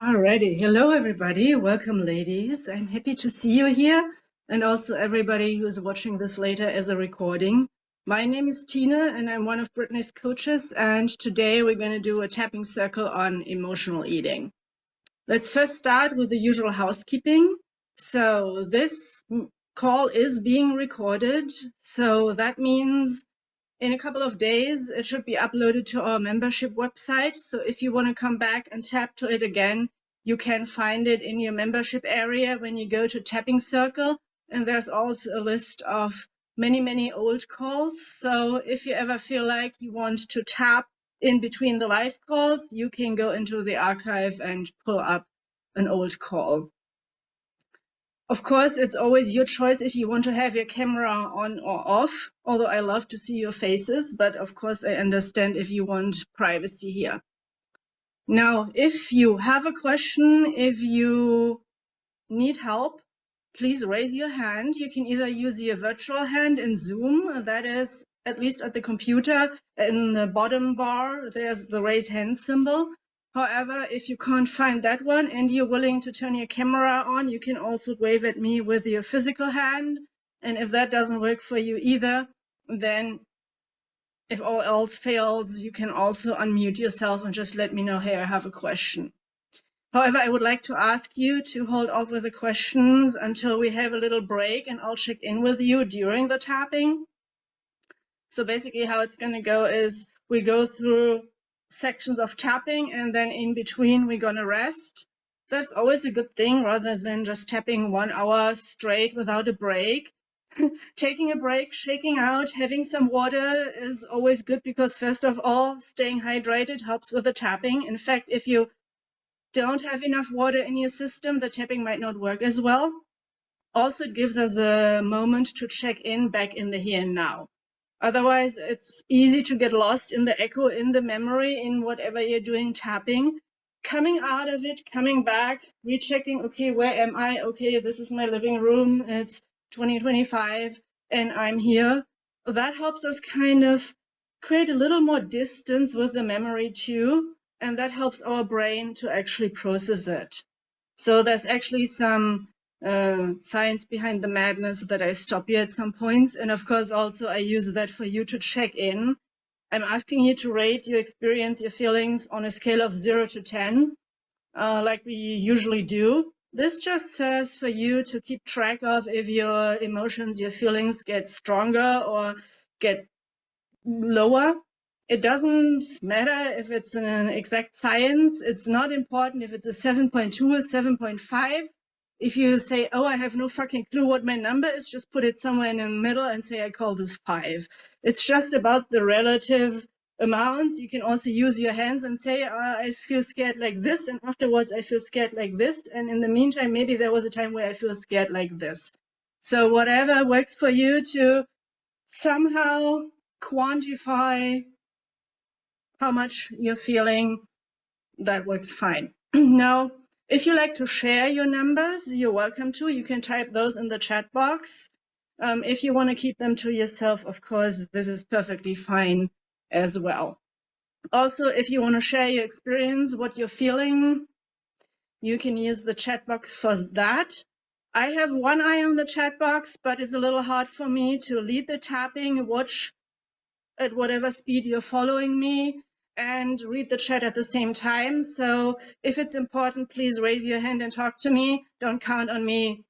Alrighty, hello everybody, welcome ladies. I'm happy to see you here and also everybody who's watching this later as a recording. My name is Tina and I'm one of Brittany's coaches, and today we're going to do a tapping circle on emotional eating. Let's first start with the usual housekeeping. So this call is being recorded, so that means in a couple of days it should be uploaded to our membership website. So if you want to come back and tap to it again, you can find it in your membership area when you go to Tapping Circle. And there's also a list of many old calls. So if you ever feel like you want to tap in between the live calls, you can go into the archive and pull up an old call. Of course, it's always your choice if you want to have your camera on or off, although I love to see your faces, but of course I understand if you want privacy here. Now, if you have a question, if you need help, please raise your hand. You can either use your virtual hand in Zoom, that is, at least at the computer, in the bottom bar, there's the raise hand symbol. However, if you can't find that one and you're willing to turn your camera on, you can also wave at me with your physical hand. And if that doesn't work for you either, then if all else fails, you can also unmute yourself and just let me know, hey, I have a question. However, I would like to ask you to hold off with the questions until we have a little break, and I'll check in with you during the tapping. So basically how it's going to go is we go through sections of tapping, and then in between we're going to rest. That's always a good thing rather than just tapping 1 hour straight without a break. Taking a break, shaking out, having some water is always good because first of all, staying hydrated helps with the tapping. In fact, if you don't have enough water in your system, the tapping might not work as well. Also, it gives us a moment to check in back in the here and now. Otherwise, it's easy to get lost in the echo, in the memory, in whatever you're doing tapping. Coming out of it, coming back, rechecking, okay, where am I? Okay, this is my living room. It's 2025 and I'm here. That helps us kind of create a little more distance with the memory too. And that helps our brain to actually process it. So there's actually some science behind the madness that I stop you at some points. And of course, also I use that for you to check in. I'm asking you to rate your experience, your feelings on a scale of 0 to 10, like we usually do. This just serves for you to keep track of if your emotions, your feelings get stronger or get lower. It doesn't matter if it's an exact science. It's not important if it's a 7.2 or 7.5. If you say, oh, I have no fucking clue what my number is, just put it somewhere in the middle and say, I call this 5. It's just about the relative amounts. You can also use your hands and say, I feel scared like this, and afterwards I feel scared like this. And in the meantime, maybe there was a time where I feel scared like this. So whatever works for you to somehow quantify how much you're feeling, that works fine. Now, if you like to share your numbers, you're welcome to. You can type those in the chat box. If you want to keep them to yourself, of course, this is perfectly fine as well. Also, if you want to share your experience, what you're feeling, you can use the chat box for that. I have one eye on the chat box, but it's a little hard for me to lead the tapping, watch at whatever speed you're following me, and read the chat at the same time. So if it's important, please raise your hand and talk to me. Don't count on me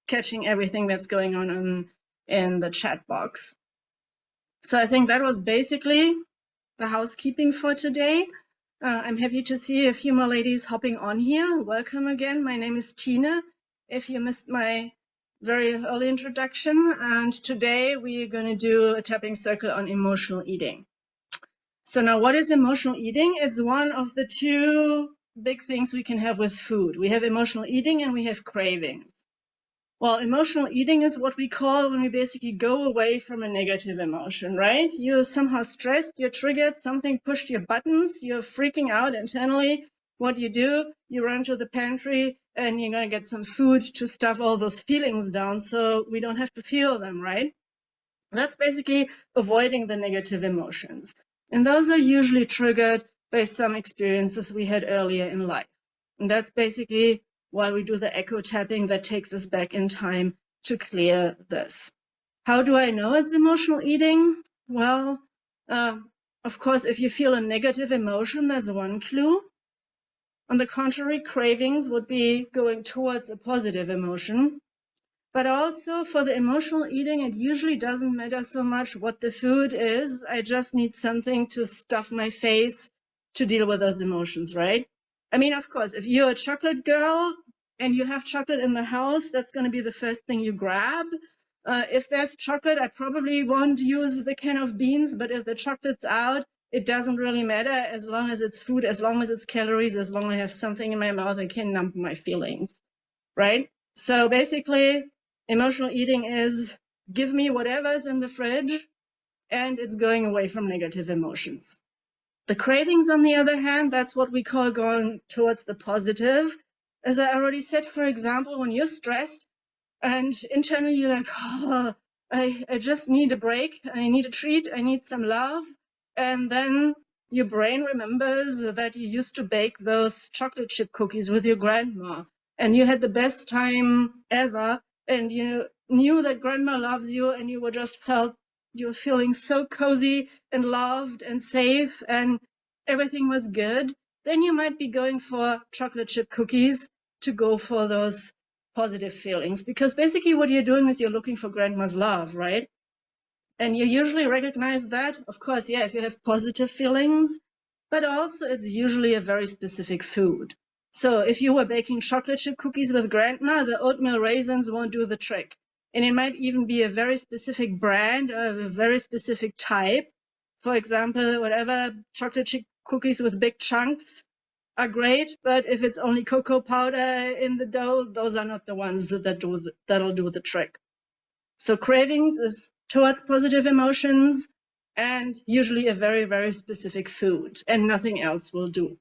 catching everything that's going on in the chat box. So I think that was basically the housekeeping for today. I'm happy to see a few more ladies hopping on here. Welcome again. My name is Tina. If you missed my very early introduction, and today we are going to do a tapping circle on emotional eating. So now, what is emotional eating? It's one of the two big things we can have with food. We have emotional eating and we have cravings. Well, emotional eating is what we call when we basically go away from a negative emotion, right? You're somehow stressed, you're triggered, something pushed your buttons, you're freaking out internally. What do? You run to the pantry and you're going to get some food to stuff all those feelings down so we don't have to feel them, right? That's basically avoiding the negative emotions. And those are usually triggered by some experiences we had earlier in life. And that's basically why we do the echo tapping that takes us back in time to clear this. How do I know it's emotional eating? Well, of course, if you feel a negative emotion, that's one clue. On the contrary, cravings would be going towards a positive emotion. But also for the emotional eating, it usually doesn't matter so much what the food is. I just need something to stuff my face to deal with those emotions, right? I mean, of course, if you're a chocolate girl and you have chocolate in the house, that's going to be the first thing you grab. If there's chocolate, I probably won't use the can of beans, but if the chocolate's out, it doesn't really matter as long as it's food, as long as it's calories, as long as I have something in my mouth that can numb my feelings, right? So basically, emotional eating is give me whatever's in the fridge and it's going away from negative emotions. The cravings, on the other hand, that's what we call going towards the positive. As I already said, for example, when you're stressed and internally you're like, oh, I just need a break, I need a treat, I need some love. And then your brain remembers that you used to bake those chocolate chip cookies with your grandma and you had the best time ever and you knew that grandma loves you and you were just felt you were feeling so cozy and loved and safe and everything was good. Then you might be going for chocolate chip cookies to go for those positive feelings, because basically what you're doing is you're looking for grandma's love, right? And you usually recognize that, of course, yeah, if you have positive feelings, but also it's usually a very specific food. So if you were baking chocolate chip cookies with grandma, the oatmeal raisins won't do the trick. And it might even be a very specific brand or a very specific type. For example, whatever chocolate chip cookies with big chunks are great, but if it's only cocoa powder in the dough, those are not the ones that'll do the trick. So cravings is towards positive emotions and usually a very, very specific food, and nothing else will do.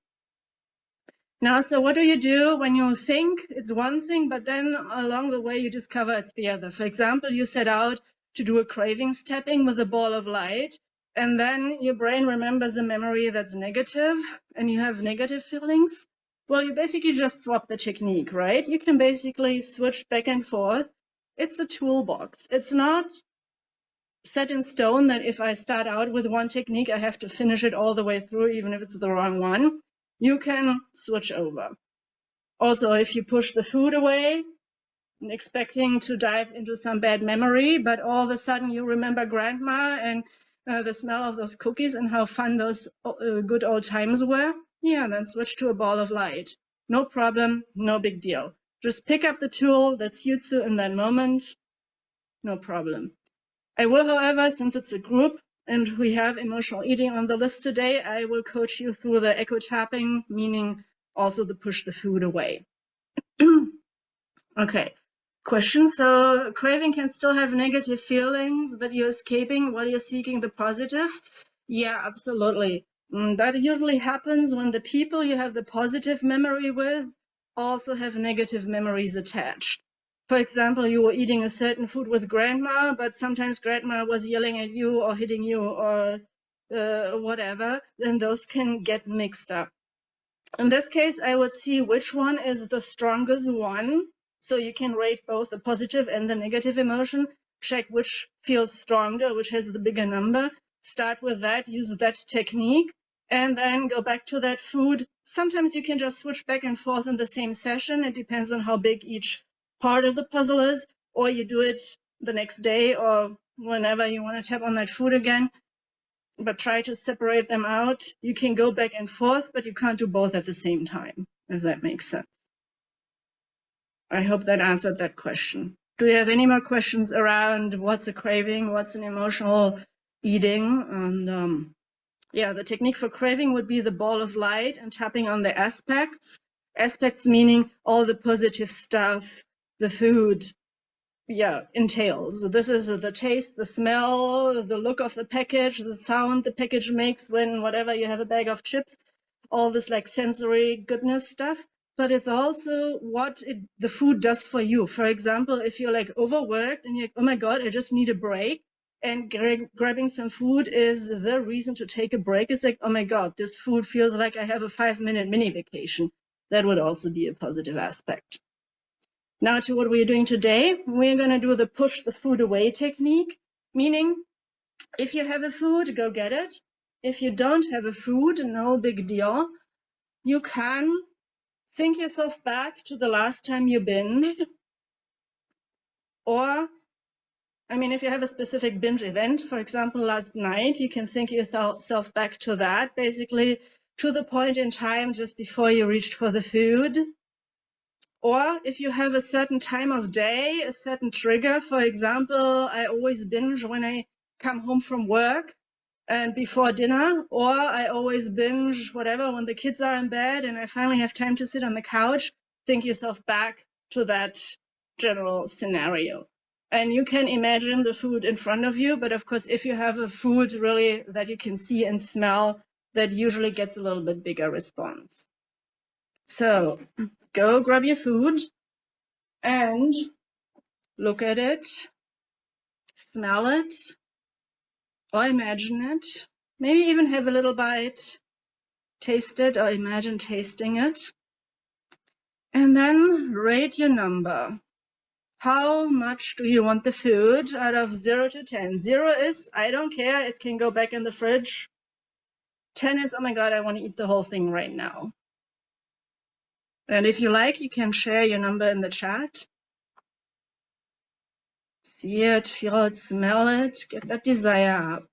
Now, so what do you do when you think it's one thing, but then along the way you discover it's the other? For example, you set out to do a cravings tapping with a ball of light, and then your brain remembers a memory that's negative, and you have negative feelings. Well, you basically just swap the technique, right? You can basically switch back and forth. It's a toolbox. It's not set in stone that if I start out with one technique, I have to finish it all the way through, even if it's the wrong one. You can switch over. Also, if you push the food away, expecting to dive into some bad memory, but all of a sudden you remember grandma and the smell of those cookies and how fun those good old times were, yeah, then switch to a ball of light. No problem, no big deal. Just pick up the tool that suits you in that moment, no problem. I will, however, since it's a group and we have emotional eating on the list today, I will coach you through the echo tapping, meaning also the push the food away. Okay, question. So craving can still have negative feelings that you're escaping while you're seeking the positive? Yeah, absolutely. That usually happens when the people you have the positive memory with also have negative memories attached. For example, you were eating a certain food with grandma, but sometimes grandma was yelling at you or hitting you or whatever, then those can get mixed up. In this case, I would see which one is the strongest one. So you can rate both the positive and the negative emotion, check which feels stronger, which has the bigger number. Start with that, use that technique, and then go back to that food. Sometimes you can just switch back and forth in the same session. It depends on how big each part of the puzzle is, or you do it the next day or whenever you want to tap on that food again. But try to separate them out. You can go back and forth, but you can't do both at the same time, if that makes sense. I hope that answered that question. Do you have any more questions around what's a craving, what's an emotional eating? And yeah, the technique for craving would be the ball of light and tapping on the aspects. Aspects meaning all the positive stuff, the food, yeah, entails. This is the taste, the smell, the look of the package, the sound the package makes when whatever you have a bag of chips, all this like sensory goodness stuff. But it's also what the food does for you. For example, if you're like overworked and you're like, oh my God, I just need a break. And grabbing some food is the reason to take a break. It's like, oh my God, this food feels like I have a 5-minute mini vacation. That would also be a positive aspect. Now to what we're doing today, we're going to do the push the food away technique, meaning if you have a food, go get it. If you don't have a food, no big deal. You can think yourself back to the last time you binged, or, I mean, if you have a specific binge event, for example, last night, you can think yourself back to that, basically to the point in time just before you reached for the food. Or if you have a certain time of day, a certain trigger, for example, I always binge when I come home from work and before dinner, or I always binge whatever when the kids are in bed and I finally have time to sit on the couch. Think yourself back to that general scenario. And you can imagine the food in front of you, but of course, if you have a food really that you can see and smell, that usually gets a little bit bigger response. So go grab your food and look at it, smell it, or imagine it. Maybe even have a little bite, taste it, or imagine tasting it. And then rate your number. How much do you want the food out of 0 to 10? 0 is, I don't care, it can go back in the fridge. 10 is, oh my God, I want to eat the whole thing right now. And if you like, you can share your number in the chat. See it, feel it, smell it, get that desire up.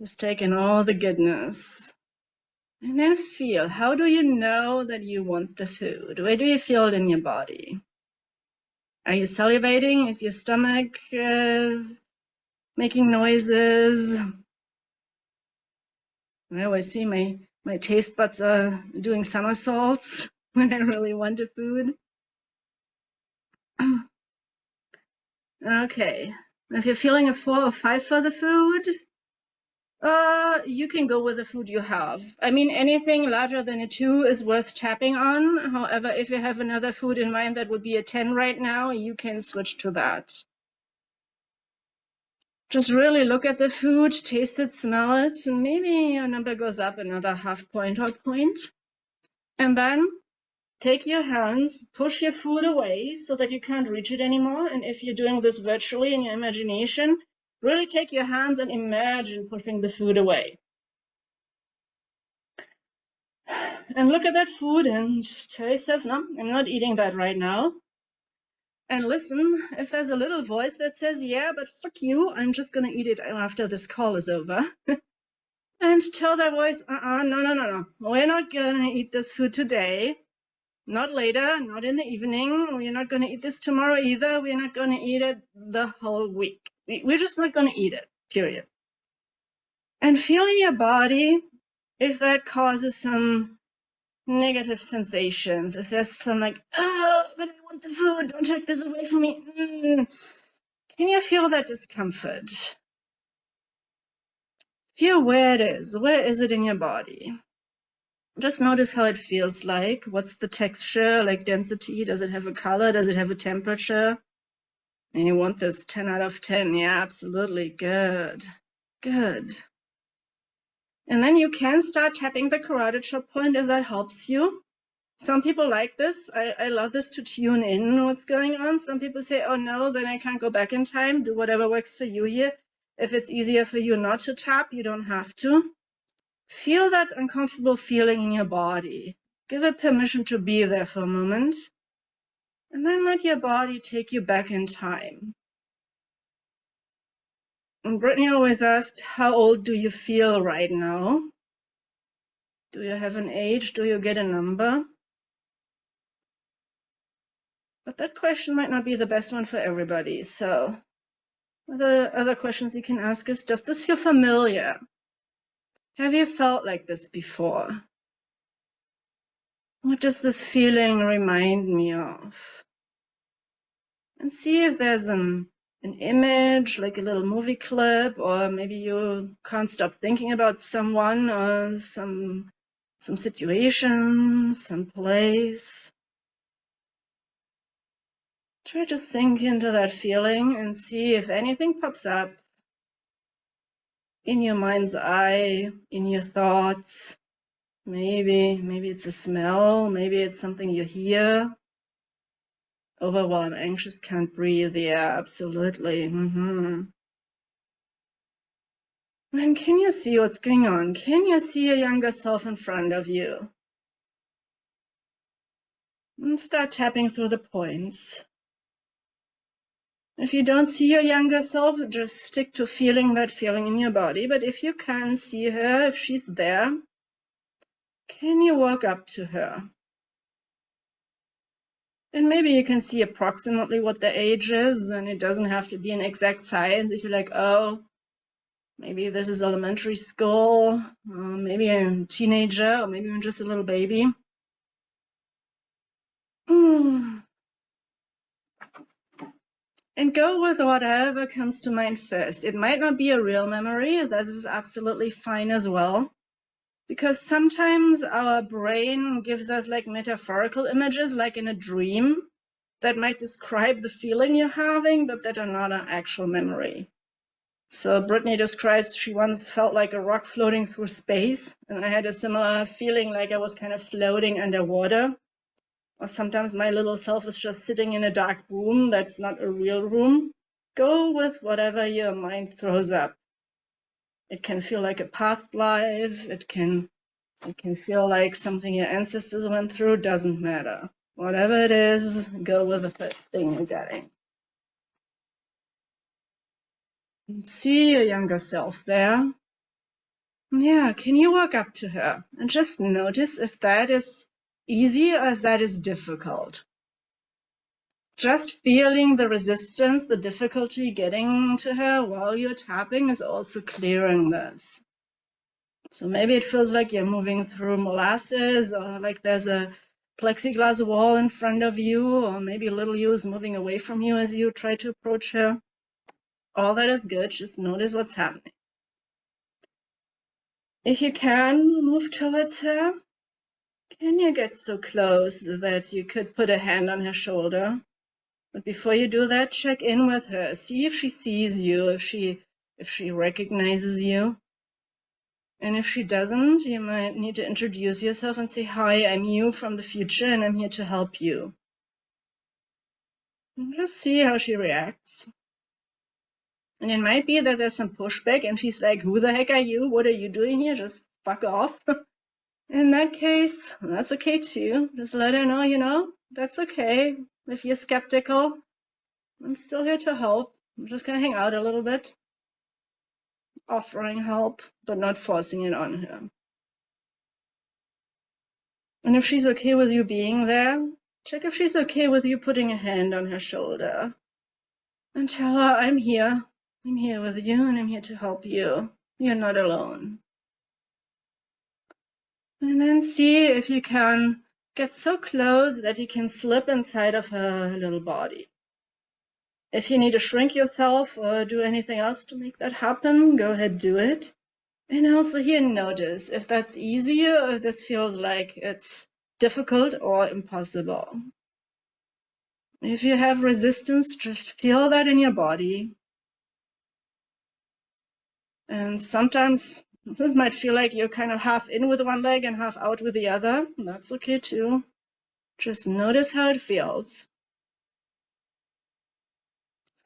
Just take in all the goodness. And then feel, how do you know that you want the food? Where do you feel it in your body? Are you salivating? Is your stomach making noises? I always see my taste buds are doing somersaults when I really want the food. Okay, if you're feeling a 4 or 5 for the food, you can go with the food you have. I mean, anything larger than a 2 is worth tapping on. However, if you have another food in mind that would be a 10 right now, you can switch to that. Just really look at the food, taste it, smell it, and maybe your number goes up another half point or point. And then take your hands, push your food away so that you can't reach it anymore. And if you're doing this virtually in your imagination, really take your hands and imagine pushing the food away. And look at that food and tell yourself, no, I'm not eating that right now. And listen, if there's a little voice that says, yeah, but fuck you, I'm just going to eat it after this call is over. And tell that voice, no. We're not going to eat this food today. Not later, not in the evening. We're not going to eat this tomorrow either. We're not going to eat it the whole week. We're just not going to eat it, period. And feel in your body if that causes some negative sensations. If there's some like, oh, but I want the food. Don't take this away from me. Can you feel that discomfort? Feel where it is. Where is it in your body? Just notice how it feels like. What's the texture, like density? Does it have a color? Does it have a temperature? And you want this 10 out of 10. Yeah, absolutely. Good. Good. And then you can start tapping the carotid choke point if that helps you. Some people like this. I love this to tune in what's going on. Some people say, oh no, then I can't go back in time. Do whatever works for you here. If it's easier for you not to tap, you don't have to. Feel that uncomfortable feeling in your body. Give it permission to be there for a moment. And then let your body take you back in time. And Brittany always asked, how old do you feel right now? Do you have an age? Do you get a number? But that question might not be the best one for everybody. So the other questions you can ask is, does this feel familiar? Have you felt like this before? What does this feeling remind me of? And see if there's an image, like a little movie clip, or maybe you can't stop thinking about someone or some situation, some place. Try to sink into that feeling and see if anything pops up in your mind's eye, in your thoughts. Maybe it's a smell, maybe it's something you hear. Overwhelmed, anxious, can't breathe. Yeah, absolutely. And can you see what's going on? Can you see your younger self in front of you? And start tapping through the points. If you don't see your younger self, just stick to feeling that feeling in your body. But if you can see her, if she's there, can you walk up to her? And maybe you can see approximately what the age is, and it doesn't have to be an exact science. If you're like, oh, maybe this is elementary school, maybe a teenager, or maybe even just a little baby. And go with whatever comes to mind first. It might not be a real memory. This is absolutely fine as well. Because sometimes our brain gives us like metaphorical images, like in a dream, that might describe the feeling you're having, but that are not an actual memory. So Brittany describes she once felt like a rock floating through space, and I had a similar feeling like I was kind of floating underwater. Or sometimes my little self is just sitting in a dark room that's not a real room. Go with whatever your mind throws up. It can feel like a past life, it can feel like something your ancestors went through, doesn't matter. Whatever it is, go with the first thing you're getting. And see your younger self there. Yeah, can you walk up to her and just notice if that is easy or if that is difficult? Just feeling the resistance, the difficulty getting to her while you're tapping is also clearing this. So maybe it feels like you're moving through molasses, or like there's a plexiglass wall in front of you, or maybe little you is moving away from you as you try to approach her. All that is good, just notice what's happening. If you can move towards her, can you get so close that you could put a hand on her shoulder? But before you do that, check in with her. See if she sees you, if she recognizes you. And if she doesn't, you might need to introduce yourself and say, hi, I'm you from the future, and I'm here to help you. And just see how she reacts. And it might be that there's some pushback, and she's like, who the heck are you? What are you doing here? Just fuck off. In that case, that's okay too. Just let her know, that's okay. If you're skeptical, I'm still here to help. I'm just gonna hang out a little bit, offering help, but not forcing it on her. And if she's okay with you being there, check if she's okay with you putting a hand on her shoulder. And tell her, I'm here. I'm here with you, and I'm here to help you. You're not alone. And then see if you can get so close that you can slip inside of her little body. If you need to shrink yourself or do anything else to make that happen, go ahead, do it. And also here, notice if that's easy or if this feels like it's difficult or impossible. If you have resistance, just feel that in your body. And sometimes it might feel like you're kind of half in with one leg and half out with the other. That's okay too. Just notice how it feels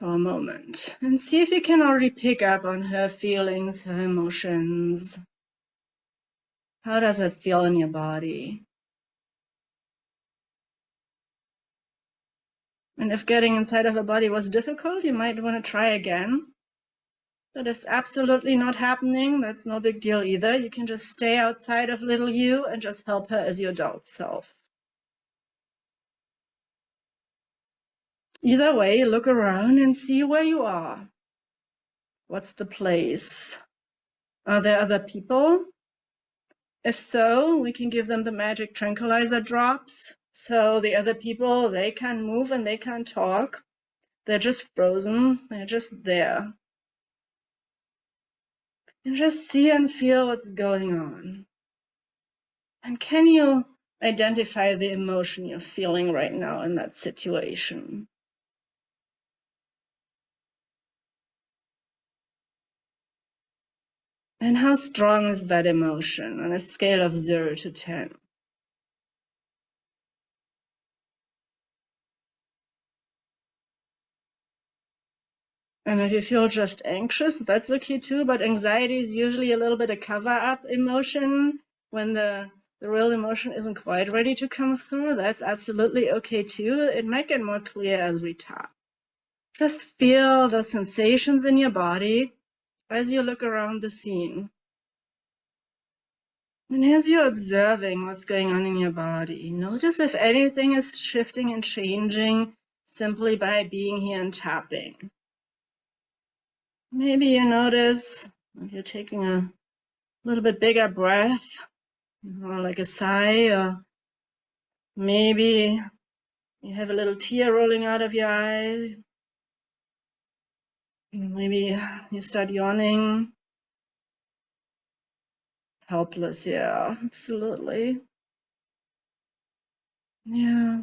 for a moment. And see if you can already pick up on her feelings, her emotions. How does it feel in your body? And if getting inside of her body was difficult, you might want to try again. But it's absolutely not happening. That's no big deal either. You can just stay outside of little you and just help her as your adult self. Either way, look around and see where you are. What's the place? Are there other people? If so, we can give them the magic tranquilizer drops. So the other people, they can move and they can talk. They're just frozen. They're just there. And just see and feel what's going on. And can you identify the emotion you're feeling right now in that situation? And how strong is that emotion on a scale of 0 to 10? And if you feel just anxious, that's okay too, but anxiety is usually a little bit a cover-up emotion when the real emotion isn't quite ready to come through. That's absolutely okay too. It might get more clear as we talk. Just feel the sensations in your body as you look around the scene. And as you're observing what's going on in your body, notice if anything is shifting and changing simply by being here and tapping. Maybe you notice if you're taking a little bit bigger breath, or like a sigh, or maybe you have a little tear rolling out of your eye. Maybe you start yawning. Helpless, yeah, absolutely. Yeah.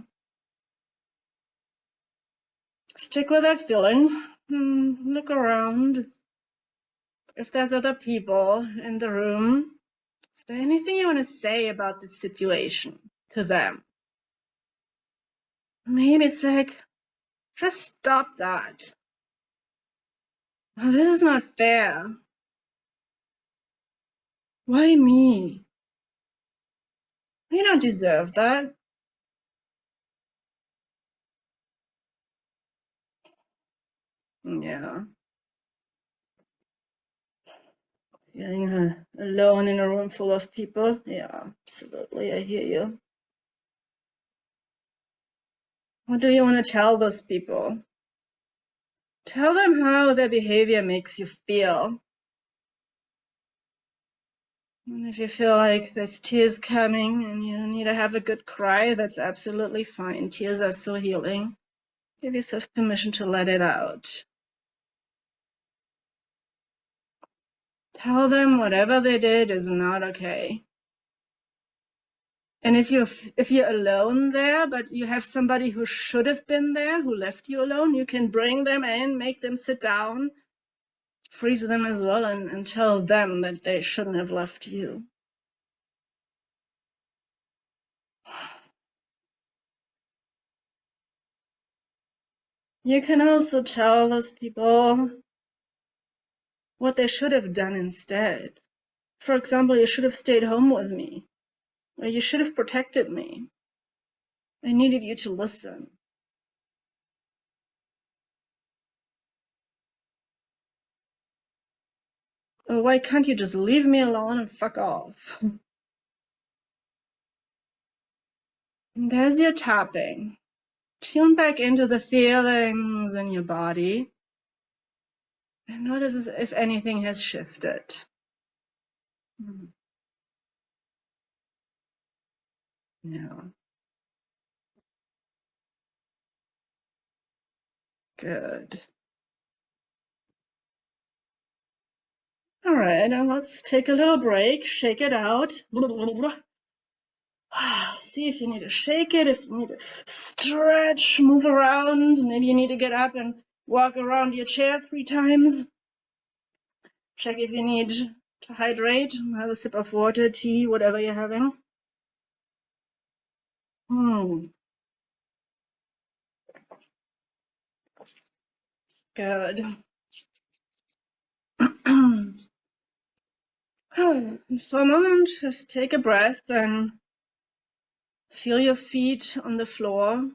Stick with that feeling. Look around. If there's other people in the room, is there anything you want to say about the situation to them? Maybe it's like, just stop that. Oh, this is not fair. Why me? You don't deserve that. Yeah. Feeling alone in a room full of people. Yeah, absolutely. I hear you. What do you want to tell those people? Tell them how their behavior makes you feel. And if you feel like there's tears coming and you need to have a good cry, that's absolutely fine. Tears are so healing. Give yourself permission to let it out. Tell them whatever they did is not okay. And if you're alone there, but you have somebody who should have been there, who left you alone, you can bring them in, make them sit down, freeze them as well, and tell them that they shouldn't have left you. You can also tell those people what they should have done instead. For example, you should have stayed home with me, or you should have protected me. I needed you to listen. Or why can't you just leave me alone and fuck off? And there's your tapping. Tune back into the feelings in your body and notice if anything has shifted. Yeah, good. All right, and let's take a little break, shake it out. See if you need to shake it, if you need to stretch, move around. Maybe you need to get up and walk around your chair 3 times. Check if you need to hydrate, have a sip of water, tea, whatever you're having. Good. For a moment, just take a breath and feel your feet on the floor.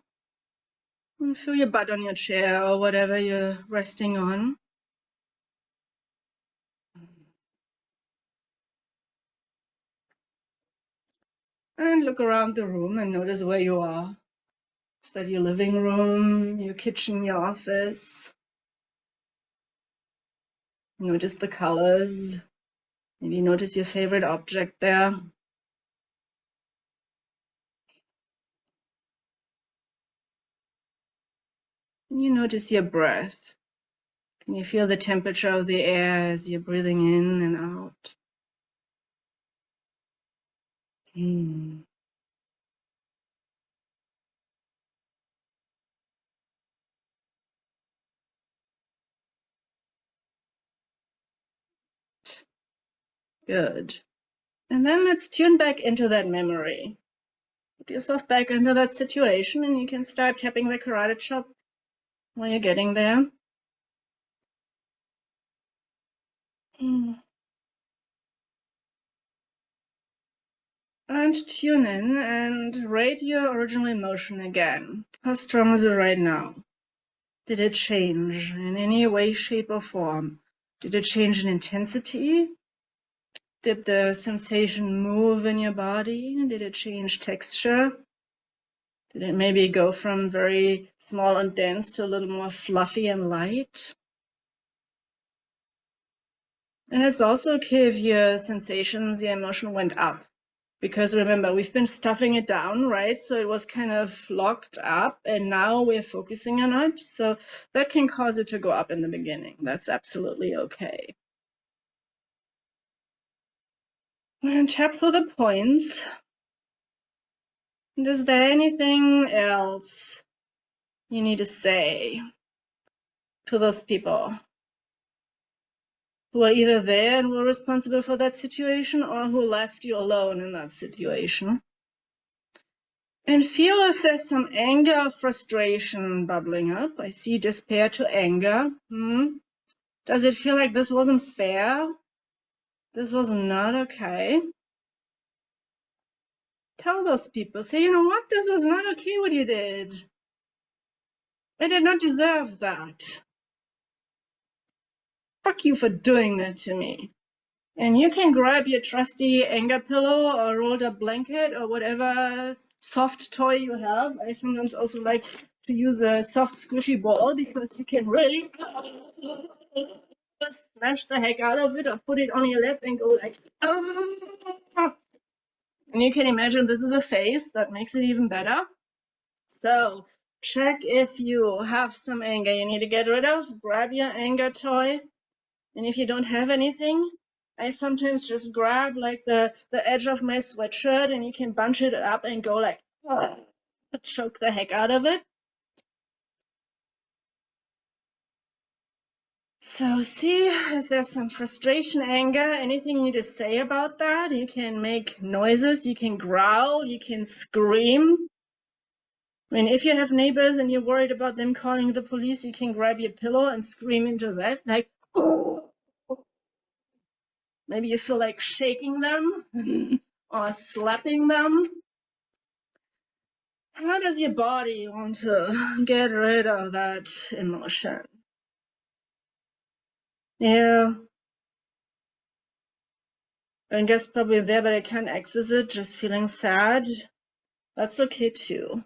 And feel your butt on your chair or whatever you're resting on. And look around the room and notice where you are. Is that your living room, your kitchen, your office? Notice the colors. Maybe notice your favorite object there. And you notice your breath. Can you feel the temperature of the air as you're breathing in and out? Good. And then let's tune back into that memory. Put yourself back into that situation, and you can start tapping the karate chop while you're getting there. And tune in and rate your original emotion again. How strong is it right now? Did it change in any way, shape, or form? Did it change in intensity? Did the sensation move in your body? Did it change texture? Did it maybe go from very small and dense to a little more fluffy and light? And it's also okay if your sensations, your emotion went up. Because remember, we've been stuffing it down, right? So it was kind of locked up, and now we're focusing on it. So that can cause it to go up in the beginning. That's absolutely okay. And tap for the points. And is there anything else you need to say to those people who are either there and were responsible for that situation, or who left you alone in that situation? And feel if there's some anger or frustration bubbling up. I see despair to anger. Does it feel like this wasn't fair? This was not okay? Tell those people, say, you know what? This was not okay what you did. I did not deserve that. Fuck you for doing that to me. And you can grab your trusty anger pillow or rolled up blanket or whatever soft toy you have. I sometimes also like to use a soft squishy ball because you can really smash the heck out of it or put it on your lip and go like, and you can imagine this is a face that makes it even better. So check if you have some anger you need to get rid of. Grab your anger toy. And if you don't have anything, I sometimes just grab like the edge of my sweatshirt and you can bunch it up and go like, choke the heck out of it. So see if there's some frustration, anger, anything you need to say about that. You can make noises, you can growl, you can scream. I mean, if you have neighbors and you're worried about them calling the police, you can grab your pillow and scream into that, like, oh. Maybe you feel like shaking them or slapping them. How does your body want to get rid of that emotion? Yeah. I guess probably there, but I can't access it, just feeling sad. That's okay too.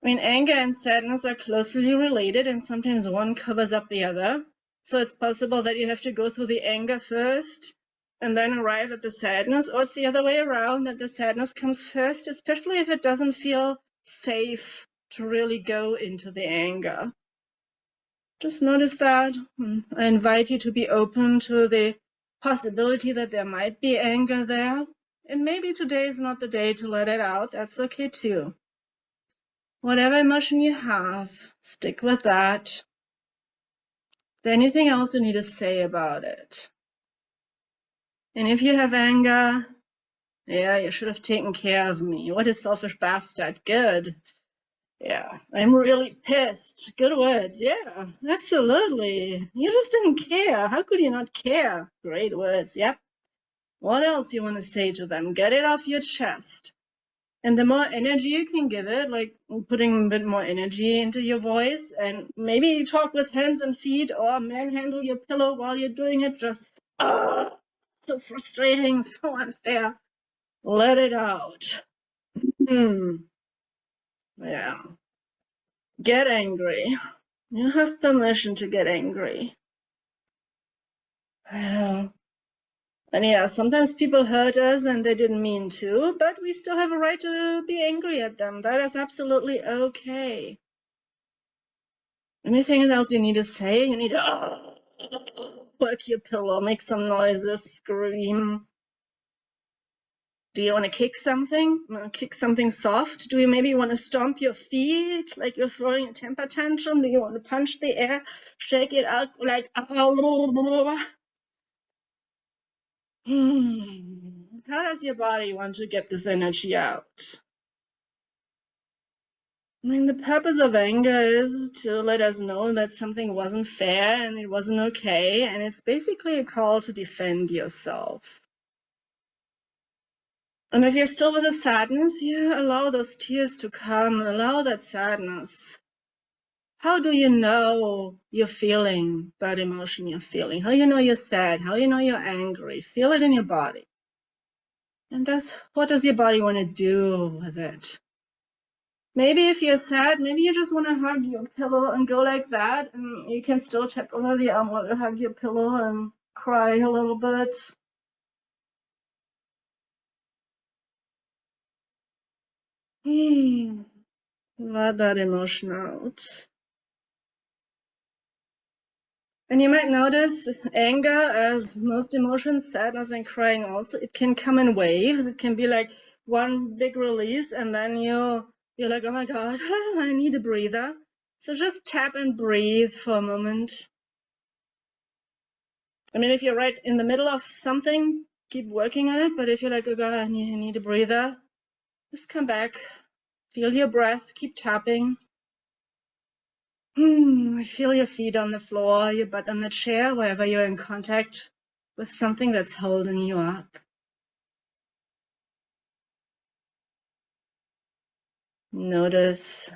I mean, anger and sadness are closely related, and sometimes one covers up the other. So it's possible that you have to go through the anger first and then arrive at the sadness, or it's the other way around, that the sadness comes first, especially if it doesn't feel safe to really go into the anger. Just notice that. I invite you to be open to the possibility that there might be anger there. And maybe today is not the day to let it out. That's okay too. Whatever emotion you have, stick with that. Is there anything else you need to say about it? And if you have anger, yeah, you should have taken care of me. What a selfish bastard. Good. Yeah, I'm really pissed. Good words. Yeah, absolutely. You just didn't care. How could you not care? Great words. Yep. What else you want to say to them? Get it off your chest. And the more energy you can give it, like putting a bit more energy into your voice, and maybe you talk with hands and feet or manhandle your pillow while you're doing it, just, so frustrating, so unfair. Let it out. Yeah. Get angry. You have permission to get angry. And yeah, sometimes people hurt us and they didn't mean to, but we still have a right to be angry at them. That is absolutely okay. Anything else you need to say? You need to work your pillow, make some noises, scream. Do you want to kick something? Kick something soft? Do you maybe want to stomp your feet like you're throwing a temper tantrum? Do you want to punch the air, shake it out like How does your body want to get this energy out? I mean, the purpose of anger is to let us know that something wasn't fair and it wasn't okay, and it's basically a call to defend yourself. And if you're still with the sadness, yeah, allow those tears to come, allow that sadness. How do you know you're feeling that emotion you're feeling? How do you know you're sad? How do you know you're angry? Feel it in your body. And what does your body want to do with it? Maybe if you're sad, maybe you just want to hug your pillow and go like that, and you can still tap under the arm or hug your pillow and cry a little bit. Let that emotion out. And you might notice anger, as most emotions, sadness and crying also, it can come in waves. It can be like one big release, and then you're like, oh my God, I need a breather. So just tap and breathe for a moment. I mean, if you're right in the middle of something, keep working on it. But if you're like, oh God, I need a breather, just come back, feel your breath, keep tapping. Feel your feet on the floor, your butt on the chair, wherever you're in contact with something that's holding you up. Notice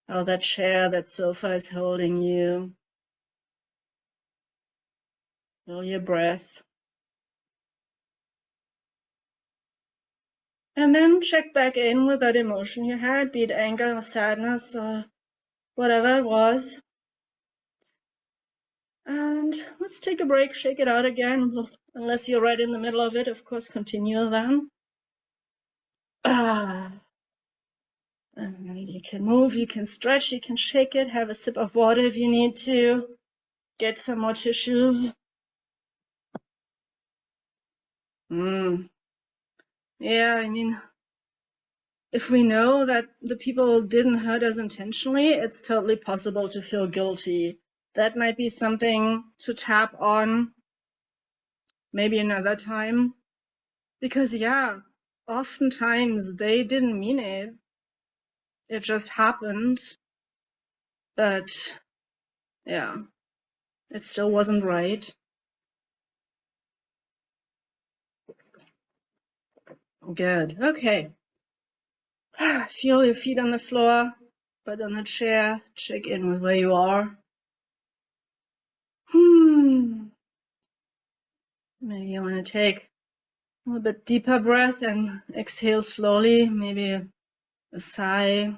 how that chair, that sofa is holding you. Feel your breath. And then check back in with that emotion you had, be it anger or sadness or whatever it was. And let's take a break, shake it out again. Unless you're right in the middle of it, of course, continue then. And you can move, you can stretch, you can shake it, have a sip of water if you need to, get some more tissues. Yeah, I mean, if we know that the people didn't hurt us intentionally, it's totally possible to feel guilty. That might be something to tap on maybe another time. Because, yeah, oftentimes they didn't mean it. It just happened. But, yeah, it still wasn't right. Good. Okay. Feel your feet on the floor, butt on the chair. Check in with where you are. Maybe you want to take a little bit deeper breath and exhale slowly. Maybe a sigh.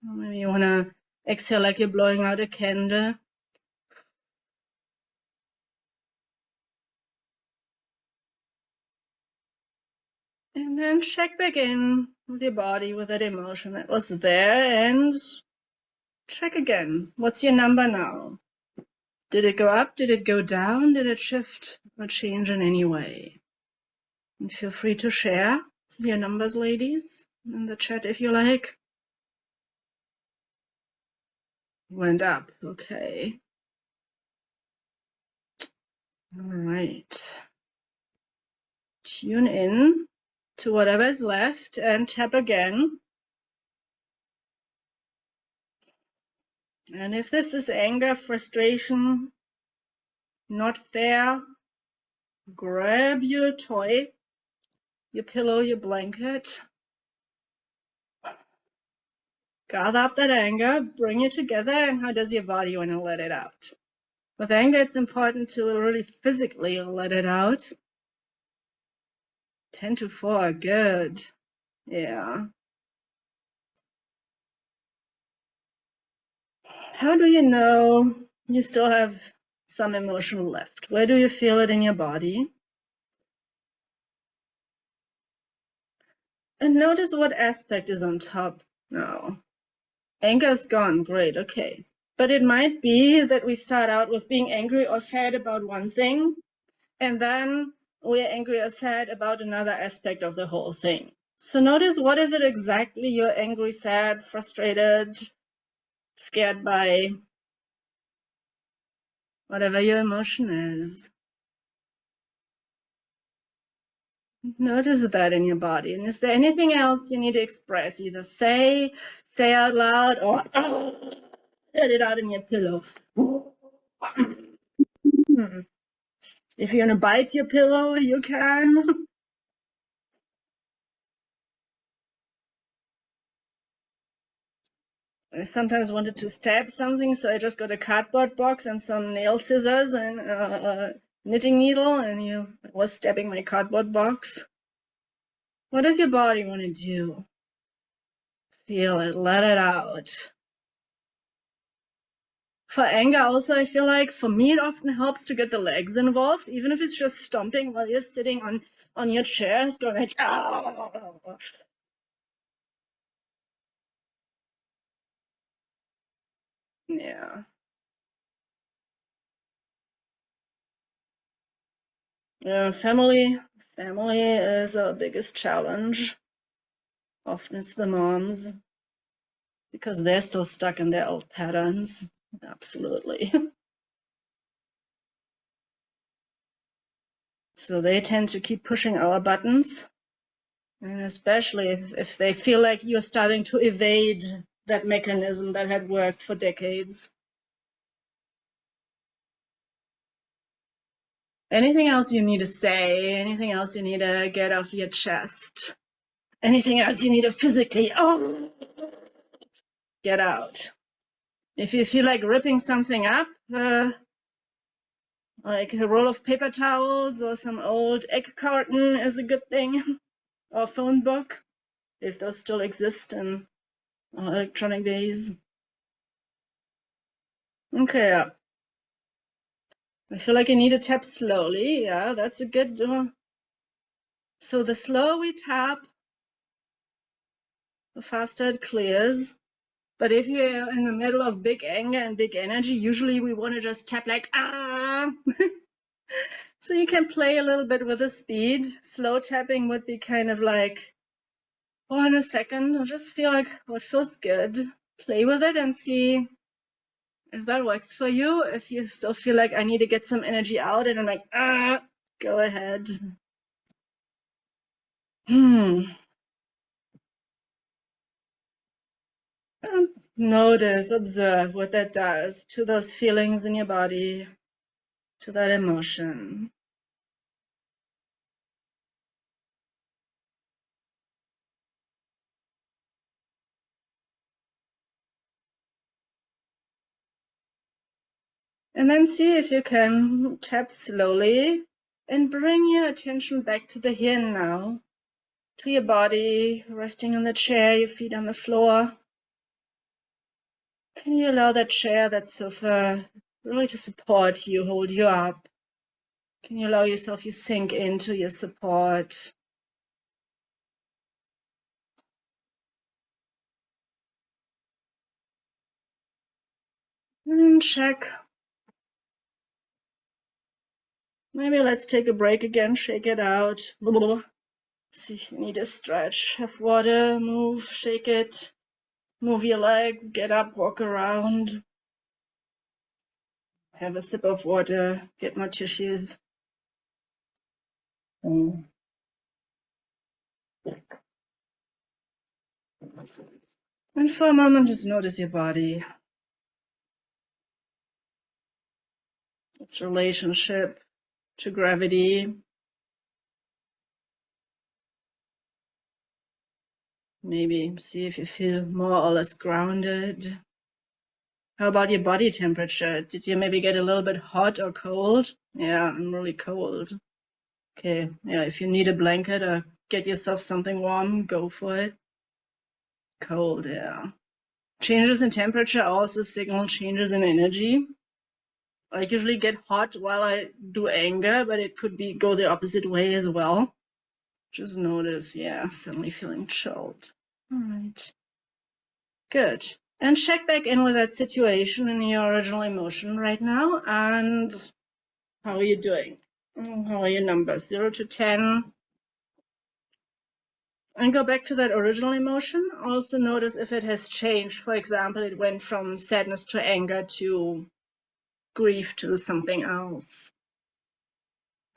Or maybe you want to exhale like you're blowing out a candle. And then check back in with your body, with that emotion that was there, and check again. What's your number now? Did it go up? Did it go down? Did it shift or change in any way? And feel free to share your numbers, ladies, in the chat if you like. Went up. Okay. All right. Tune in to whatever is left and tap again. And if this is anger, frustration, not fair, grab your toy, your pillow, your blanket, gather up that anger, bring it together, and how does your body want to let it out? With anger, it's important to really physically let it out. 10 to 4, good. Yeah. How do you know you still have some emotion left? Where do you feel it in your body? And notice what aspect is on top now. Anger is gone, great, okay. But it might be that we start out with being angry or sad about one thing, and then we're angry or sad about another aspect of the whole thing. So notice, what is it exactly you're angry, sad, frustrated, scared by, whatever your emotion is. Notice that in your body. And is there anything else you need to express? Either say out loud, or let it out in your pillow. If you're gonna bite your pillow, you can. I sometimes wanted to stab something, so I just got a cardboard box and some nail scissors and a knitting needle, and I was stabbing my cardboard box. What does your body want to do? Feel it, let it out. For anger also, I feel like for me it often helps to get the legs involved, even if it's just stomping while you're sitting on your chair, it's going like, ah. Yeah. Family is our biggest challenge. Often it's the moms, because they're still stuck in their old patterns. Absolutely. So they tend to keep pushing our buttons. And especially if they feel like you're starting to evade that mechanism that had worked for decades. Anything else you need to say? Anything else you need to get off your chest? Anything else you need to physically get out? If you feel like ripping something up, like a roll of paper towels or some old egg carton is a good thing, or a phone book, if those still exist in electronic days. Okay, yeah. I feel like you need to tap slowly. Yeah, that's a good. So the slower we tap, the faster it clears. But if you're in the middle of big anger and big energy, usually we want to just tap like, ah. So you can play a little bit with the speed. Slow tapping would be kind of like, oh, in a second, I'll just feel like what feels good. Play with it and see if that works for you. If you still feel like I need to get some energy out and I'm like, ah, go ahead. Notice, observe what that does to those feelings in your body, to that emotion. And then see if you can tap slowly and bring your attention back to the here and now, to your body, resting on the chair, your feet on the floor. Can you allow that chair, that sofa, really to support you, hold you up? Can you allow yourself to sink into your support? And check. Maybe let's take a break again, shake it out. See if you need a stretch. Have water, move, shake it. Move your legs, get up, walk around. Have a sip of water, get more tissues. And for a moment, just notice your body, its relationship to gravity. Maybe see if you feel more or less grounded. How about your body temperature? Did you maybe get a little bit hot or cold? Yeah, I'm really cold. Okay, yeah, if you need a blanket or get yourself something warm, go for it. Cold, yeah. Changes in temperature also signal changes in energy. I usually get hot while I do anger, but it could go the opposite way as well. Just notice, yeah, suddenly feeling chilled. All right. Good. And check back in with that situation in your original emotion right now. And how are you doing? How are your numbers? 0 to 10. And go back to that original emotion. Also notice if it has changed. For example, it went from sadness to anger to grief to something else.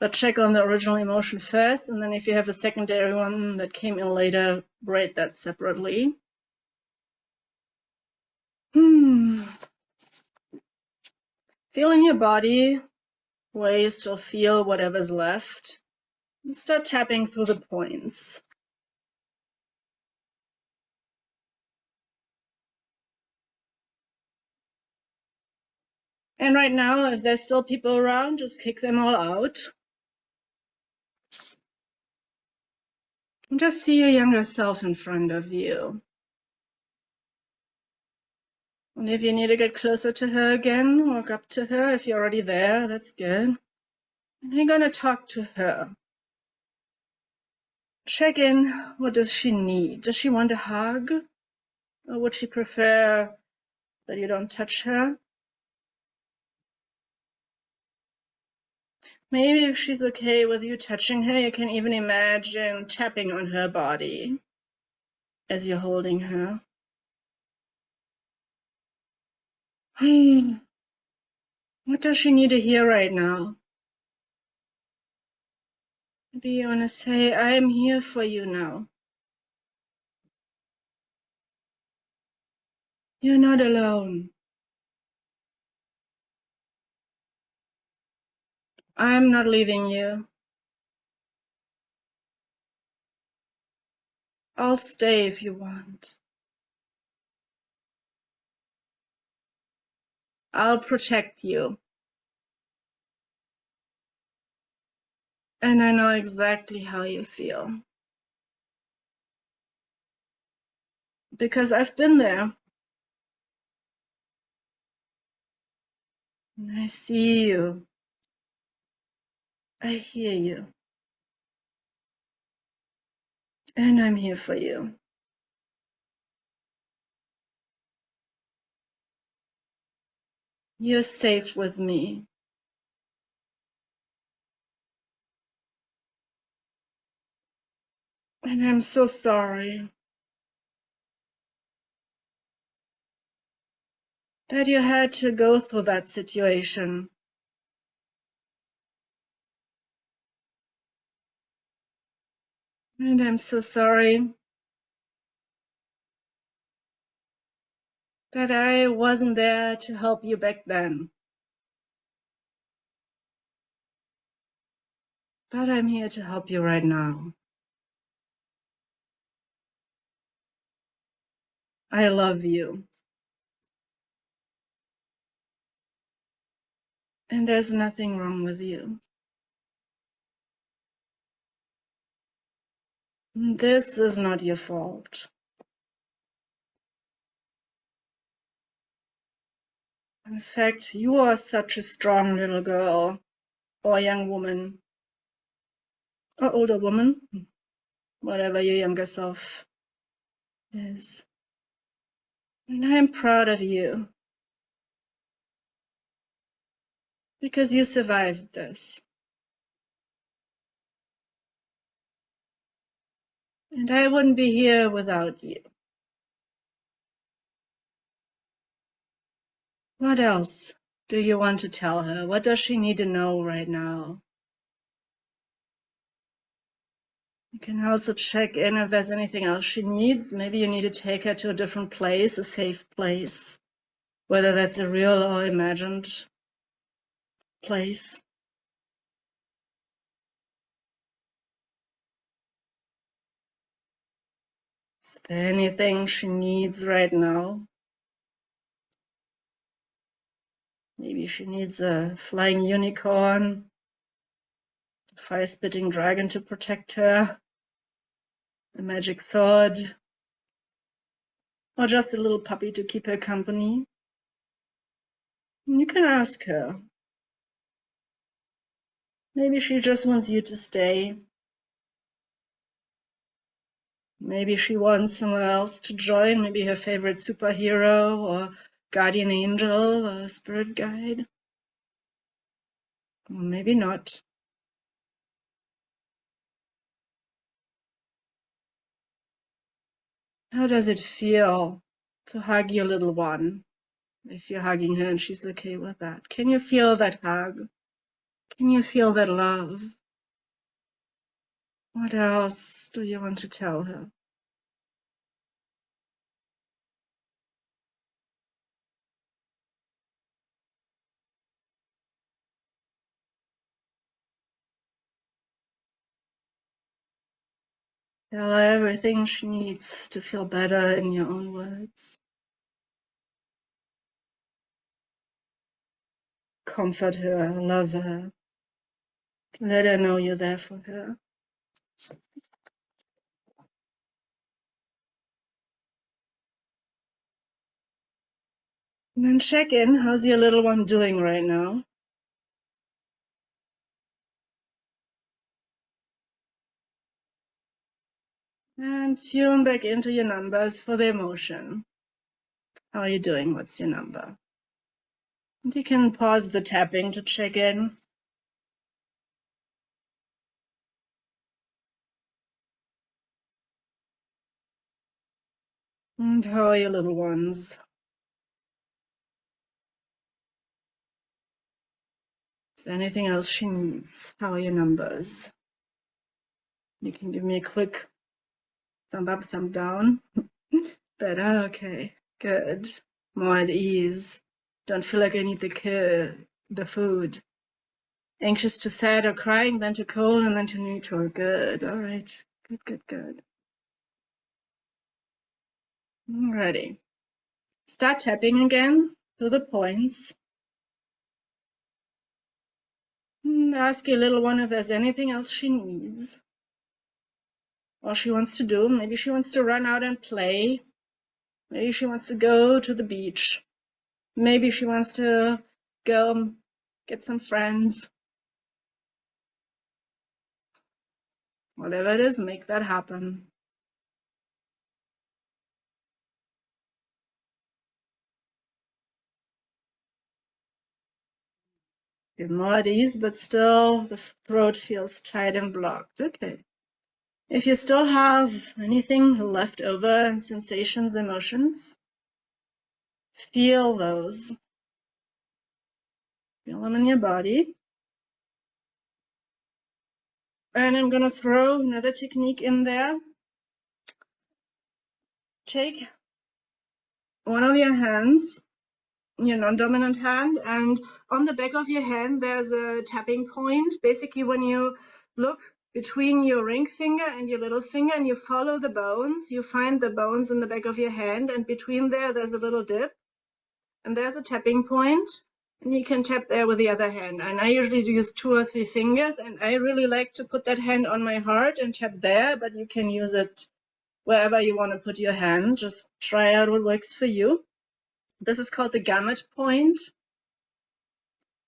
But check on the original emotion first, and then if you have a secondary one that came in later, rate that separately. Feel in your body where you still feel whatever's left. And start tapping through the points. And right now, if there's still people around, just kick them all out. And just see your younger self in front of you. And if you need to get closer to her again, walk up to her. If you're already there, that's good. And you're going to talk to her. Check in, what does she need? Does she want a hug? Or would she prefer that you don't touch her? Maybe if she's okay with you touching her, you can even imagine tapping on her body as you're holding her. What does she need to hear right now? Maybe you want to say, I am here for you now. You're not alone. I'm not leaving you. I'll stay if you want. I'll protect you. And I know exactly how you feel. Because I've been there. And I see you. I hear you. And I'm here for you. You're safe with me. And I'm so sorry that you had to go through that situation. And I'm so sorry that I wasn't there to help you back then. But I'm here to help you right now. I love you. And there's nothing wrong with you. This is not your fault. In fact, you are such a strong little girl, or young woman, or older woman, whatever your younger self is. And I'm proud of you. Because you survived this. And I wouldn't be here without you. What else do you want to tell her? What does she need to know right now? You can also check in if there's anything else she needs. Maybe you need to take her to a different place, a safe place, whether that's a real or imagined place. Is there anything she needs right now? Maybe she needs a flying unicorn, a fire-spitting dragon to protect her, a magic sword, or just a little puppy to keep her company. You can ask her. Maybe she just wants you to stay. Maybe she wants someone else to join, maybe her favorite superhero or guardian angel or spirit guide. Or maybe not. How does it feel to hug your little one? If you're hugging her and she's okay with that. Can you feel that hug? Can you feel that love? What else do you want to tell her? Tell her everything she needs to feel better in your own words. Comfort her, love her. Let her know you're there for her. And then check in. How's your little one doing right now? And tune back into your numbers for the emotion. How are you doing? What's your number? And you can pause the tapping to check in. And how are your little ones? Is there anything else she needs? How are your numbers? You can give me a quick thumb up, thumb down. Better? Okay, good. More at ease. Don't feel like I need the food. Anxious to sad or crying, then to cold, and then to neutral. Good, all right. Good, good, good. Alrighty. Start tapping again to the points. And ask your little one if there's anything else she needs or she wants to do. Maybe she wants to run out and play. Maybe she wants to go to the beach. Maybe she wants to go get some friends. Whatever it is, make that happen. You're more at ease, but still the throat feels tight and blocked. Okay. If you still have anything left over, sensations, emotions, feel those. Feel them in your body. And I'm going to throw another technique in there. Take one of your hands, your non-dominant hand, and on the back of your hand there's a tapping point. Basically, when you look between your ring finger and your little finger and you follow the bones, you find the bones in the back of your hand, and between there's a little dip, and there's a tapping point, and you can tap there with the other hand. And I usually use 2 or 3 fingers, and I really like to put that hand on my heart and tap there, but you can use it wherever you want to put your hand. Just try out what works for you. This is called the gamut point.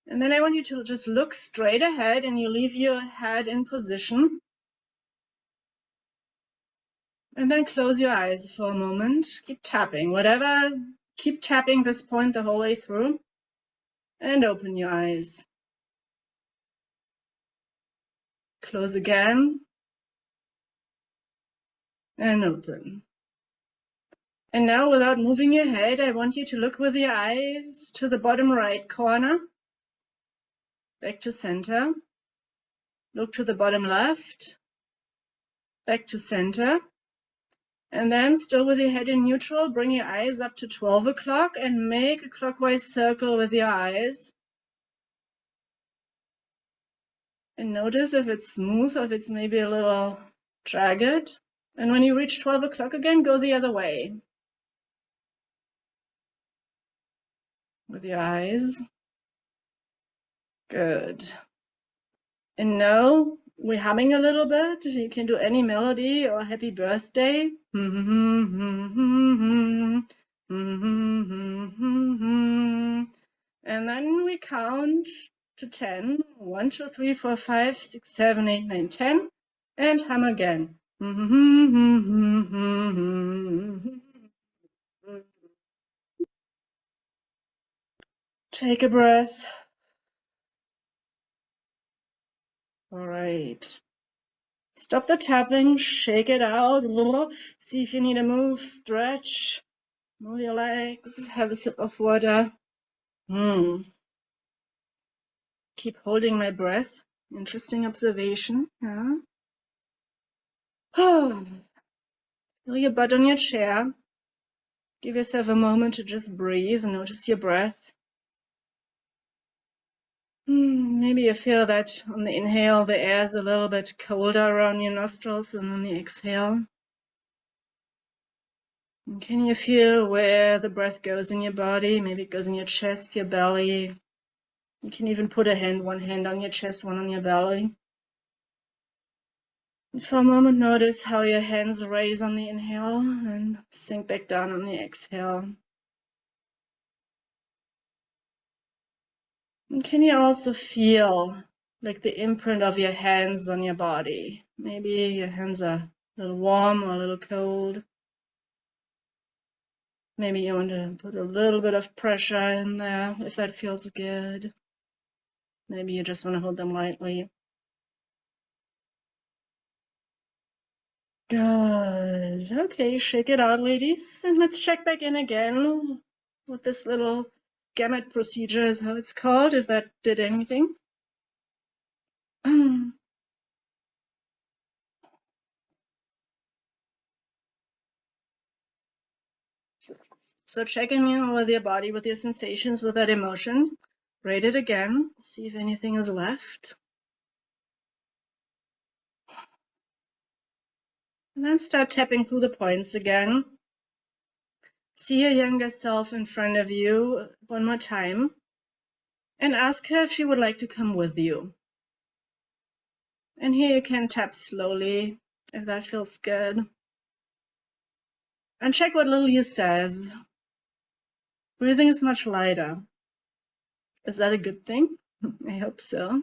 And then I want you to just look straight ahead, and you leave your head in position. And then close your eyes for a moment. Keep tapping, keep tapping this point the whole way through. And open your eyes. Close again. And open. And now, without moving your head, I want you to look with your eyes to the bottom right corner. Back to center. Look to the bottom left. Back to center. And then, still with your head in neutral, bring your eyes up to 12 o'clock and make a clockwise circle with your eyes. And notice if it's smooth or if it's maybe a little jagged. And when you reach 12 o'clock again, go the other way with your eyes. Good. And now we're humming a little bit. You can do any melody or happy birthday. And then we count to 10. 1, 2, 3, 4, 5, 6, 7, 8, 9, 10. And hum again. Take a breath. All right. Stop the tapping, shake it out a little. See if you need to move, stretch, move your legs, have a sip of water. Keep keep holding my breath. Interesting observation. Yeah. Oh, feel your butt on your chair. Give yourself a moment to just breathe and notice your breath. Maybe you feel that on the inhale, the air is a little bit colder around your nostrils, and on the exhale. And can you feel where the breath goes in your body? Maybe it goes in your chest, your belly. You can even put one hand on your chest, one on your belly. And for a moment, notice how your hands raise on the inhale and sink back down on the exhale. And can you also feel like the imprint of your hands on your body? Maybe your hands are a little warm or a little cold. Maybe you want to put a little bit of pressure in there if that feels good. Maybe you just want to hold them lightly. Good. Okay, shake it out, ladies. And let's check back in again with this little gamut procedure is how it's called, if that did anything. So checking in with your body, with your sensations, with that emotion. Rate it again, see if anything is left. And then start tapping through the points again. See your younger self in front of you one more time. And ask her if she would like to come with you. And here you can tap slowly, if that feels good. And check what little you says. Breathing is much lighter. Is that a good thing? I hope so.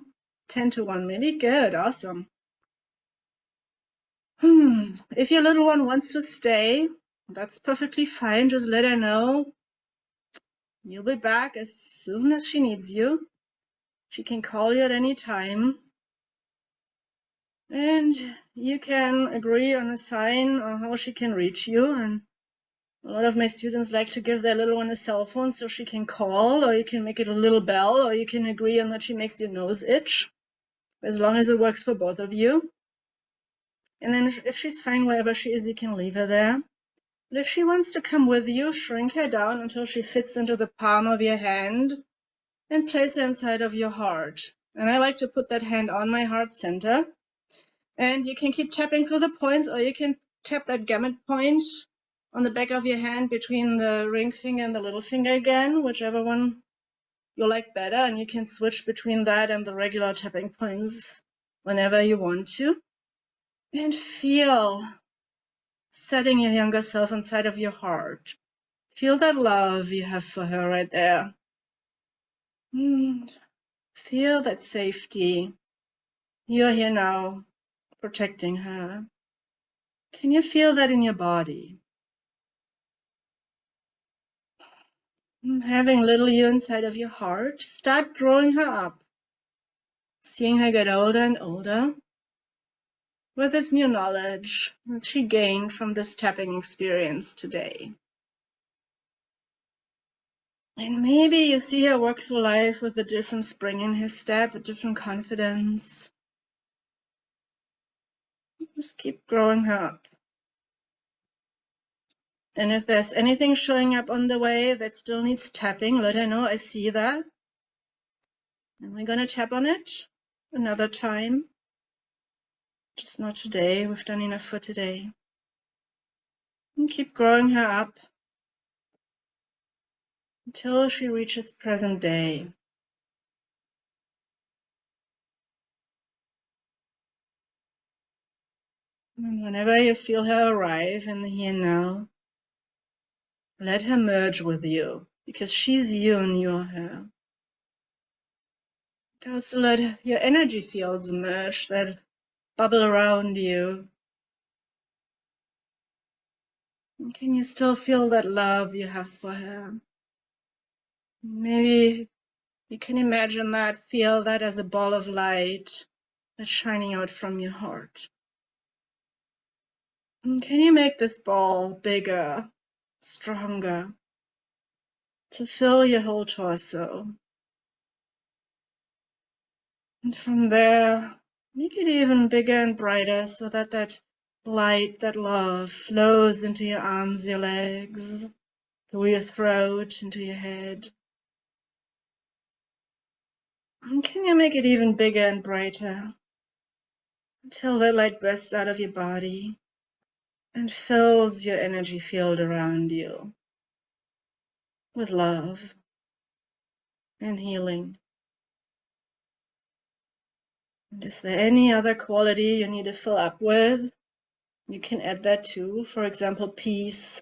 10 to 1 maybe. Good, awesome. If your little one wants to stay, that's perfectly fine. Just let her know. You'll be back as soon as she needs you. She can call you at any time. And you can agree on a sign on how she can reach you. And a lot of my students like to give their little one a cell phone so she can call, or you can make it a little bell, or you can agree on that she makes your nose itch, as long as it works for both of you. And then if she's fine wherever she is, you can leave her there. But if she wants to come with you, shrink her down until she fits into the palm of your hand and place her inside of your heart. And I like to put that hand on my heart center. And you can keep tapping through the points, or you can tap that gamut point on the back of your hand between the ring finger and the little finger again, whichever one you like better. And you can switch between that and the regular tapping points whenever you want to. And feel setting your younger self inside of your heart. Feel that love you have for her right there. Feel that safety. You're here now, protecting her. Can you feel that in your body? Having little you inside of your heart, start growing her up. Seeing her get older and older with this new knowledge that she gained from this tapping experience today. And maybe you see her walk through life with a different spring in her step, a different confidence. Just keep growing her up. And if there's anything showing up on the way that still needs tapping, let her know I see that. And we're going to tap on it another time. Just not today. We've done enough for today. And keep growing her up until she reaches present day. And whenever you feel her arrive in the here and now, let her merge with you, because she's you and you're her. Also let your energy fields merge, that bubble around you. And can you still feel that love you have for her? Maybe you can imagine that, feel that as a ball of light that's shining out from your heart. And can you make this ball bigger, stronger, to fill your whole torso? And from there, make it even bigger and brighter so that that light, that love flows into your arms, your legs, through your throat, into your head. And can you make it even bigger and brighter until that light bursts out of your body and fills your energy field around you with love and healing? And is there any other quality you need to fill up with? You can add that too. For example, peace,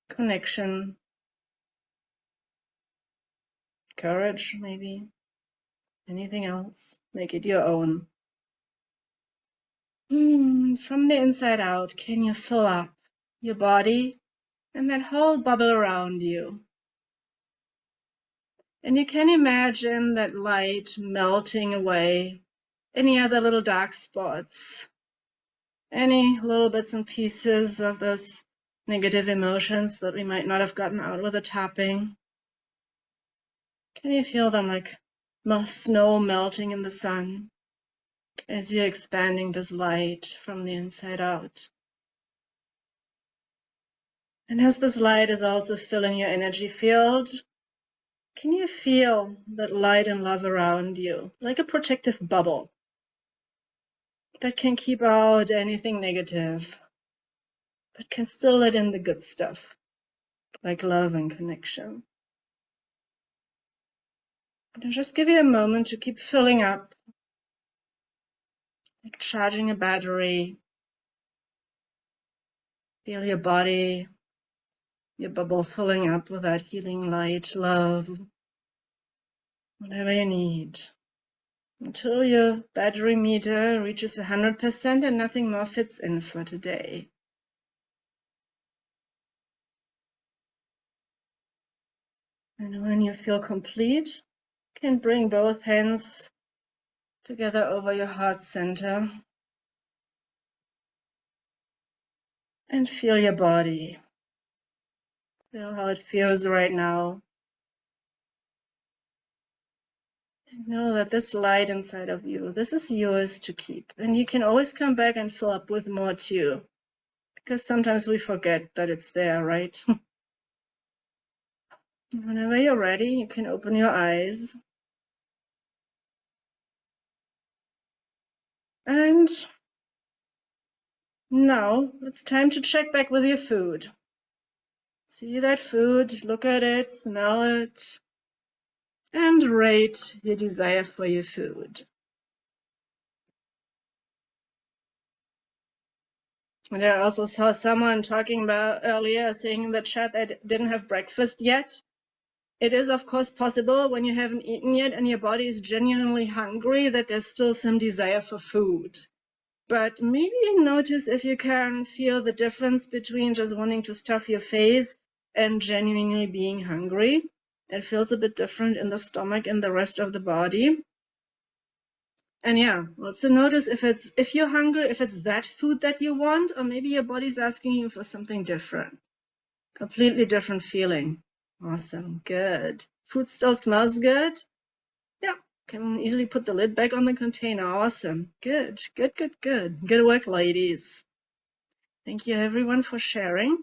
connection, courage, maybe. Anything else? Make it your own. From the inside out, can you fill up your body and that whole bubble around you? And you can imagine that light melting away any other little dark spots, any little bits and pieces of those negative emotions that we might not have gotten out with the tapping. Can you feel them like snow melting in the sun as you're expanding this light from the inside out? And as this light is also filling your energy field, can you feel that light and love around you, like a protective bubble that can keep out anything negative, but can still let in the good stuff, like love and connection? And just give you a moment to keep filling up, like charging a battery. Feel your body, your bubble filling up with that healing light, love, whatever you need, until your battery meter reaches 100% and nothing more fits in for today. And when you feel complete, you can bring both hands together over your heart center and feel your body. Feel how it feels right now. And know that this light inside of you, this is yours to keep. And you can always come back and fill up with more too. Because sometimes we forget that it's there, right? Whenever you're ready, you can open your eyes. And now it's time to check back with your food. See that food, look at it, smell it, and rate your desire for your food. And I also saw someone talking about earlier, saying in the chat that didn't have breakfast yet. It is, of course, possible when you haven't eaten yet and your body is genuinely hungry that there's still some desire for food. But maybe notice if you can feel the difference between just wanting to stuff your face and genuinely being hungry. It feels a bit different in the stomach and the rest of the body. And yeah, also notice if you're hungry, if it's that food that you want, or maybe your body's asking you for something different. Completely different feeling. Awesome, good. Food still smells good? Yeah, can easily put the lid back on the container. Awesome, good, good, good, good. Good work, ladies. Thank you everyone for sharing.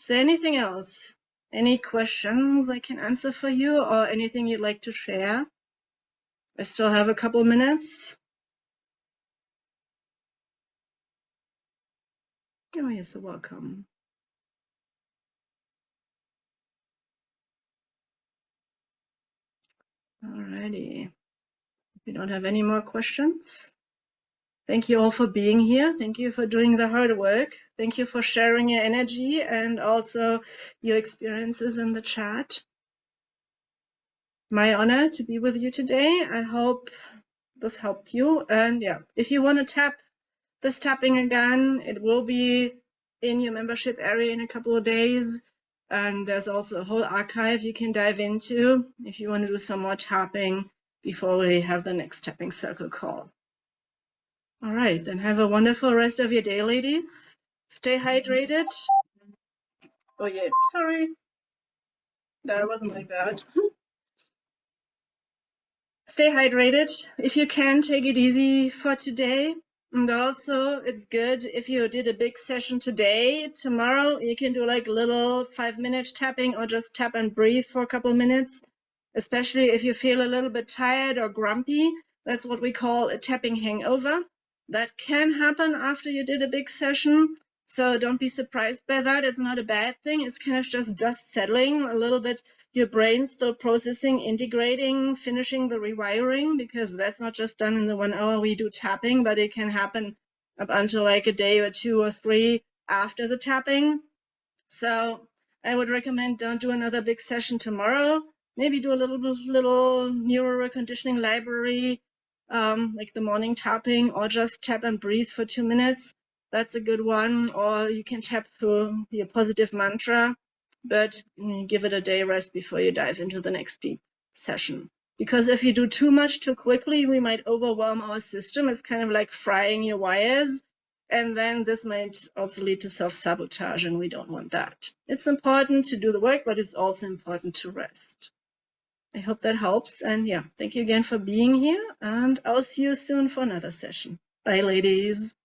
Is there anything else? Any questions I can answer for you or anything you'd like to share? I still have a couple minutes. Oh, you're so welcome. Alrighty. If you don't have any more questions, thank you all for being here. Thank you for doing the hard work. Thank you for sharing your energy and also your experiences in the chat. My honor to be with you today. I hope this helped you. And yeah, if you want to tap this tapping again, it will be in your membership area in a couple of days. And there's also a whole archive you can dive into if you want to do some more tapping before we have the next tapping circle call. All right, then have a wonderful rest of your day, ladies. Stay hydrated. Oh yeah, sorry. That wasn't like that. Stay hydrated. If you can, take it easy for today. And also, it's good if you did a big session today. Tomorrow, you can do like little 5-minute tapping or just tap and breathe for a couple minutes, especially if you feel a little bit tired or grumpy. That's what we call a tapping hangover. That can happen after you did a big session. So don't be surprised by that. It's not a bad thing. It's kind of just dust settling a little bit. Your brain's still processing, integrating, finishing the rewiring, because that's not just done in the 1 hour we do tapping, but it can happen up until like a day or 2 or 3 after the tapping. So I would recommend don't do another big session tomorrow. Maybe do a little neural reconditioning library, like the morning tapping, or just tap and breathe for 2 minutes. That's a good one. Or you can tap through your positive mantra, but give it a day rest before you dive into the next deep session. Because if you do too much too quickly, we might overwhelm our system. It's kind of like frying your wires. And then this might also lead to self-sabotage, and we don't want that. It's important to do the work, but it's also important to rest. I hope that helps. And yeah, thank you again for being here. And I'll see you soon for another session. Bye, ladies.